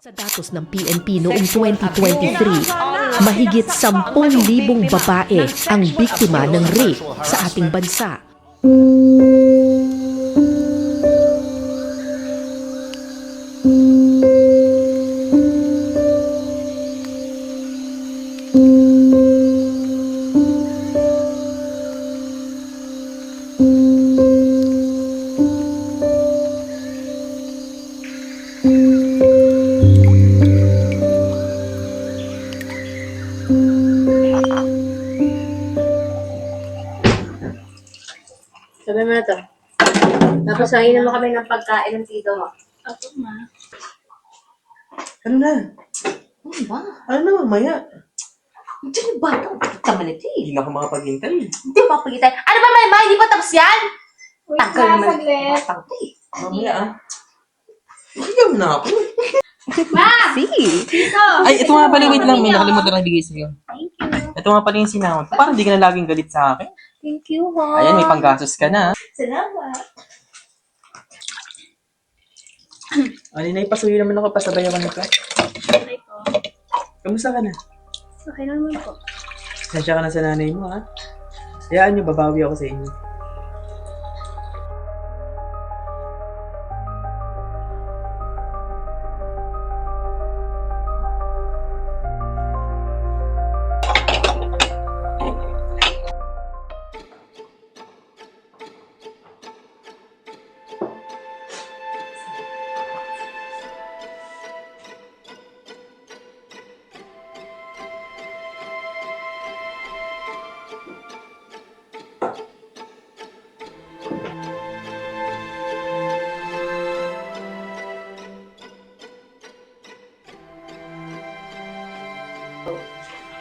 Sa datos ng PNP noong 2023, mahigit 10,000 babae ang biktima ng rape sa ating bansa. Sabi mo na to. Tapos hangin naman kami ng pagkain ng tito mo. Ako, ma. Ano na? Ano ba? Ano na, mamaya? Diyan yung bata. Kita malit eh. Hindi na ako makapaghintay. Hindi pa pagkitay. Ano ba may Hindi pa tapos yan? Wait Tanggal lang, naman. saglit. Tanggal. Mamaya ah. Bigyan mo na ako. Ma! See? Dito! Ay, ito nga pala, wait lang. May nakalimutan na ibigay sa'yo. Thank you. Ito nga pala yung sinahod. Parang hindi ka na laging galit sa akin. Thank you, ho. Ayan, may panggastos ka na. Salamat. Ano na, ipasuyo naman ako, pasabayawan ka. Okay po. Kamusta ka na? Okay naman po. Sensya ka na sa nanay mo, ha? Hayaan nyo, babawi ako sa inyo.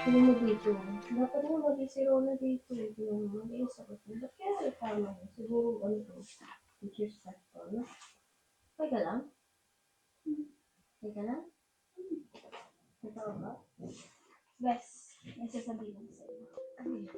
Ano mo dito? Dapat mo mag-isiro na dito. Hindi mo mag-isakot. Ba't kaya tama mo? Siguro ano to? Teacher's pet to, no? Okay ka lang? Okay ka lang? Ito ka ba? Bes, may sasabihin ko sa'yo. Ano yun?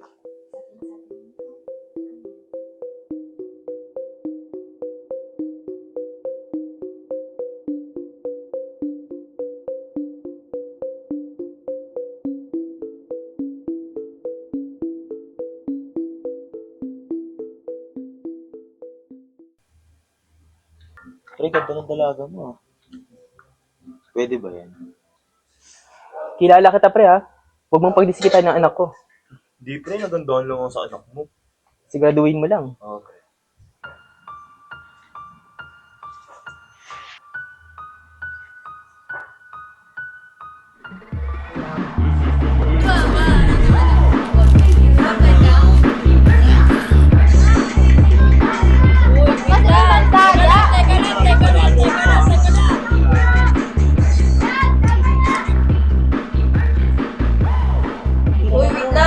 Pre, ganda ng dalaga mo ah. Pwede ba yan? Kilala kita, pre, ha? Huwag mong pagdisikitan ng anak ko. Di pre, nagandahan lang ako sa anak mo. Siguraduhin mo lang. Okay.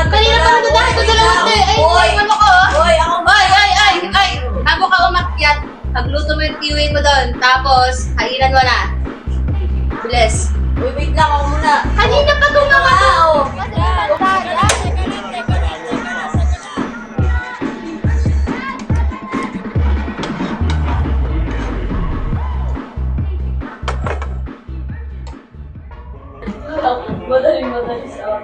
Kanina pa nito dahil ito dalawa ko eh. Ay, ano ko? Hoy, ako. Ay. Bago ka umakyat, pagluto mo yung kiwi mo doon. Tapos, kailan mo na. Bilis. Uy, wait lang ako muna. Kanina pa itong mga tao. Madali siya.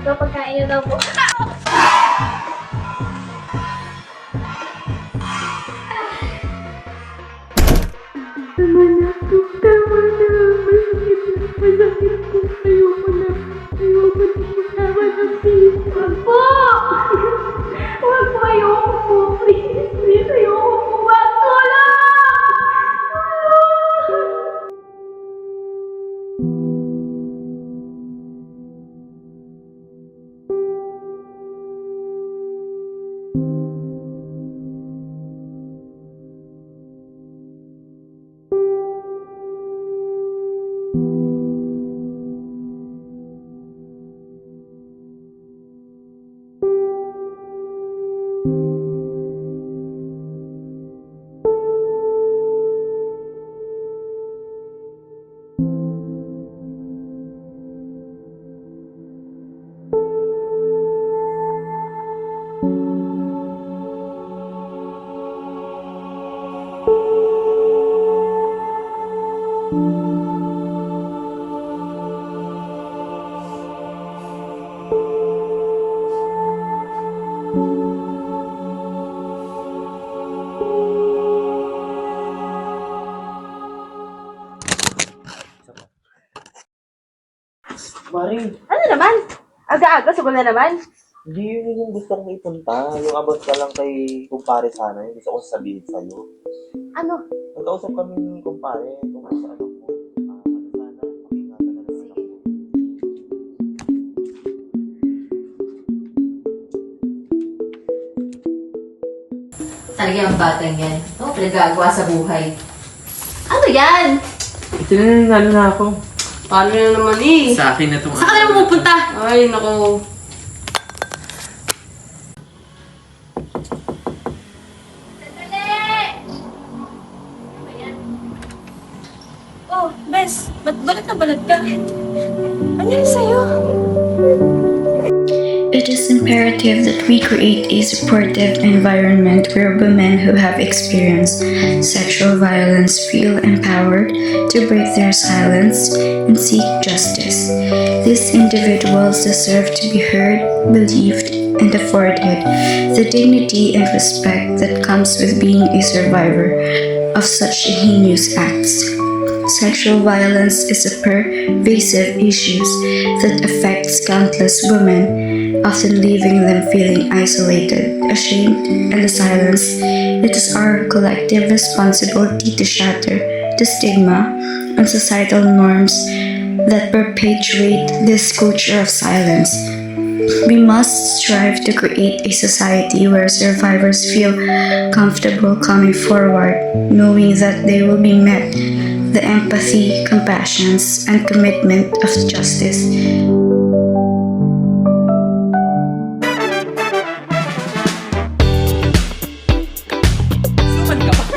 Ito, pagkain niyo daw po. Wag po! Wag po, ayoko po. Please, ayoko po. Wag, tulong! Tulong! Mari, Ano naman? Aga-aga, sugal na naman. hindi yun yung gusto kong ipunta. Yung about ka lang kay kumpare sana, yung gusto ko sabihin sa'yo. Ano? Nagkausap kami ni kumpare tungkol sa anak mo. Ano sana, makingatan na ng anak mo. Talaga ang batang yan. Oh, pinagagawa sa buhay. Ano yan? Ito na na ako. Paano na naman eh? Sa akin na itong... Saan ka naman pupunta? Ay, nako. Oh, Bes, ba't balat na balat ka? Ano yan sa'yo? It is imperative that we create a supportive environment where women who have experienced sexual violence feel empowered to break their silence and seek justice. These individuals deserve to be heard, believed, and afforded the dignity and respect that comes with being a survivor of such heinous acts. Sexual violence is a pervasive issue that affects countless women, often leaving them feeling isolated, ashamed, and silenced. It is our collective responsibility to shatter the stigma and societal norms that perpetuate this culture of silence. We must strive to create a society where survivors feel comfortable coming forward, knowing that they will be met the empathy, compassion, and commitment of justice. Suman ka pa.